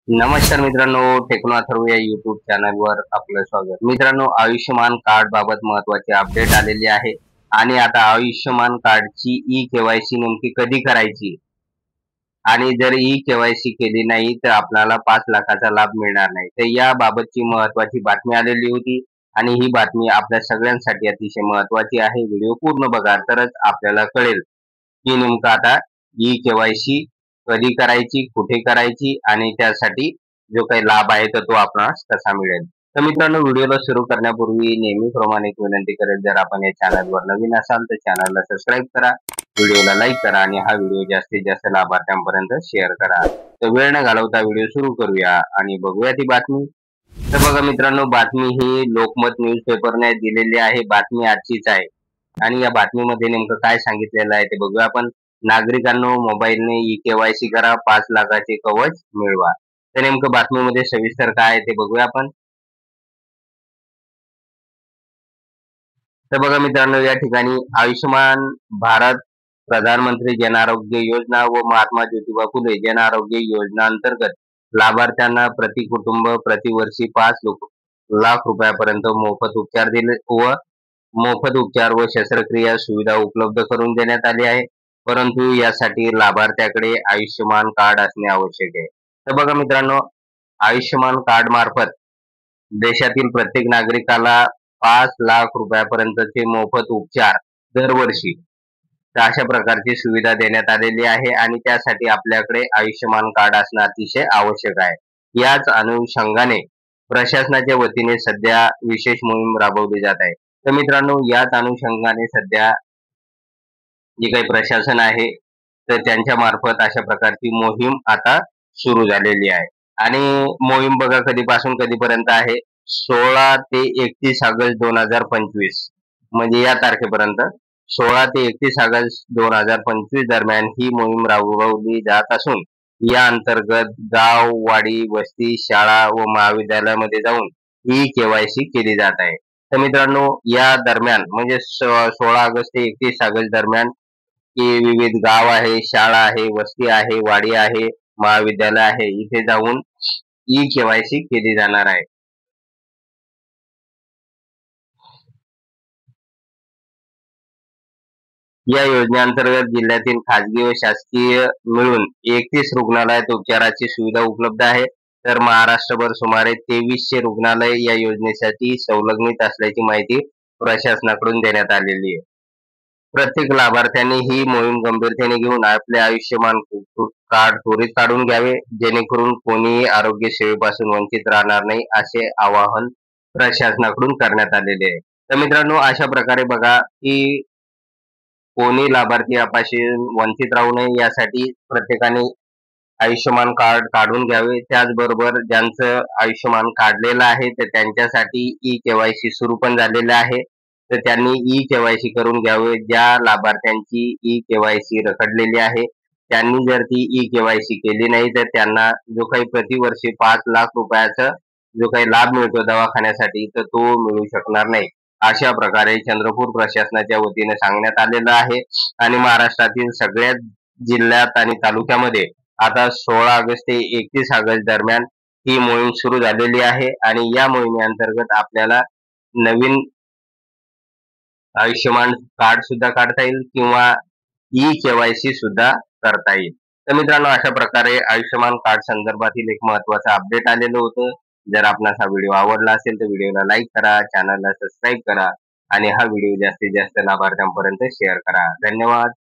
नमस्कार मित्रांनो, टेक्नो अथर्व या युट्यूब चॅनलवर आपलं स्वागत. मित्रांनो, आयुष्यमान कार्ड बाबत महत्वाचे अपडेट आलेले आहे आणि आता आयुष्यमान कार्डची ई केवायसी नेमकी कधी करायची आणि जर ई केवायसी केली नाही तर आपल्याला 5 लाखाचा लाभ मिळणार नाही. तर या बाबतची महत्वाची बातमी आलेली होती आणि ही बातमी आपल्या सगळ्यांसाठी अतिशय महत्वाची आहे. व्हिडिओ पूर्ण बघा तरच आपल्याला कळेल की नेमकं आता ई केवायसी कधी करायची, कुठे करायची आणि त्यासाठी जो काही लाभ आहे तर तो आपणास कसा मिळेल. तर मित्रांनो, व्हिडिओला सुरू करण्यापूर्वी नेहमीप्रमाणे एक विनंती करेल, जर आपण या चॅनलवर नवीन असाल तर चॅनलला सबस्क्राईब करा, व्हिडिओला लाईक करा आणि हा व्हिडिओ जास्तीत जास्त लाभार्थ्यांपर्यंत शेअर करा. तर वेळ न घालवता व्हिडिओ सुरू करूया आणि बघूया ती बातमी. तर बघा मित्रांनो, बातमी ही लोकमत न्यूज पेपरने दिलेली आहे. बातमी आजचीच आहे आणि या बातमीमध्ये नेमकं काय सांगितलेलं आहे ते बघूया आपण. नागरिकांनो, मोबाईलने ई केवायसी करा, 5 लाखाचे कवच मिळवा. तर नेमकं बातमीमध्ये सविस्तर काय आहे ते बघूया आपण. तर बघा मित्रांनो, या ठिकाणी आयुष्यमान भारत प्रधानमंत्री जन आरोग्य योजना व महात्मा ज्योतिबा फुले जन आरोग्य योजना अंतर्गत लाभार्थ्यांना प्रति कुटुंब प्रतिवर्षी 5 लाख रुपयापर्यंत मोफत उपचार दिले व मोफत उपचार व शस्त्रक्रिया सुविधा उपलब्ध करून देण्यात आली आहे. परंतु यासाठी लाभार्थ्याकडे आयुष्यमान कार्ड असणे आवश्यक आहे. तर बघा मित्रांनो, आयुष्यमान कार्ड मार्फत देशातील प्रत्येक नागरिकाला 5 लाख रुपयापर्यंतचे मोफत उपचार दरवर्षी, तर अशा प्रकारची सुविधा देण्यात आलेली आहे आणि त्यासाठी आपल्याकडे आयुष्यमान कार्ड असणं अतिशय आवश्यक आहे. याच अनुषंगाने प्रशासनाच्या वतीने सध्या विशेष मोहीम राबवली जात आहे. तर मित्रांनो, याच अनुषंगाने सध्या जे काही प्रशासन आहे तर त्यांच्या मार्फत अशा प्रकारची मोहीम आता सुरू झालेली आहे. आणि मोहीम बघा कधीपासून कधीपर्यंत आहे, 16 ते 31 ऑगस्ट 2025 म्हणजे या तारखेपर्यंत, 16 ते 31 ऑगस्ट 2025 दरम्यान ही मोहीम राबवली जात असून या अंतर्गत गाव, वाडी, वस्ती, शाळा व महाविद्यालयामध्ये जाऊन ई केवायसी केली जात आहे. तर मित्रांनो, या दरम्यान म्हणजे 16 ऑगस्ट ते 31 ऑगस्ट दरम्यान की विविध गाव आहे, शाळा आहे, वस्ती आहे, वाडी आहे, महाविद्यालय आहे, इथे जाऊन ई केवायसी केली जाणार आहे. या योजनेअंतर्गत जिल्ह्यातील खाजगी व शासकीय मिळून 31 रुग्णालयात उपचाराची सुविधा उपलब्ध आहे. तर महाराष्ट्रभर सुमारे 2300 रुग्णालय या योजनेसाठी संलग्नित असल्याची माहिती प्रशासनाकडून देण्यात आलेली आहे. प्रत्येक लाभार्थ्यांनी ही मोहीम गंभीरतेने घेऊन आपले आयुष्यमान कार्ड त्वरित काढून घ्यावे, जेणेकरून कोणीही आरोग्य सेवेपासून वंचित राहणार नाही, असे आवाहन प्रशासनाकडून करण्यात आलेले आहे. तर मित्रांनो, अशा प्रकारे बघा की कोणी लाभार्थी यापासून वंचित राहू नये यासाठी प्रत्येकाने आयुष्यमान कार्ड काढून घ्यावे. त्याचबरोबर ज्यांचं आयुष्यमान काढलेलं आहे तर त्यांच्यासाठी ई केवायसी सुरू पण झालेलं आहे, तर त्यांनी ई केवायसी करून घ्यावे. ज्या लाभार्थ्यांची ई केवायसी रखडलेली आहे त्यांनी जर ती ई केवायसी केली नाही तर त्यांना जो काही प्रतिवर्षी 5 लाख रुपयाचा जो काही लाभ मिळतो दवाखान्यासाठी तर तो मिळू शकणार नाही. अशा प्रकारे चंद्रपूर प्रशासनाच्या वतीने सांगण्यात आलेलं आहे आणि महाराष्ट्रातील सगळ्याच जिल्ह्यात आणि तालुक्यामध्ये आता 16 ऑगस्ट ते 31 ऑगस्ट दरम्यान ही मोहीम सुरू झालेली आहे आणि या मोहिमेअंतर्गत आपल्याला नवीन आयुष्यमान कार्ड सुद्धा काढता येईल किंवा ई केवायसी सुद्धा करता येईल. तर मित्रांनो, अशा प्रकारे आयुष्यमान कार्ड संदर्भातील एक महत्वाचं अपडेट आलेलं होतं. जर आपणास हा व्हिडिओ आवडला असेल तर व्हिडिओला लाईक करा, चॅनलला सबस्क्राईब करा आणि हा व्हिडिओ जास्तीत जास्त लाभार्थ्यांपर्यंत शेअर करा. धन्यवाद.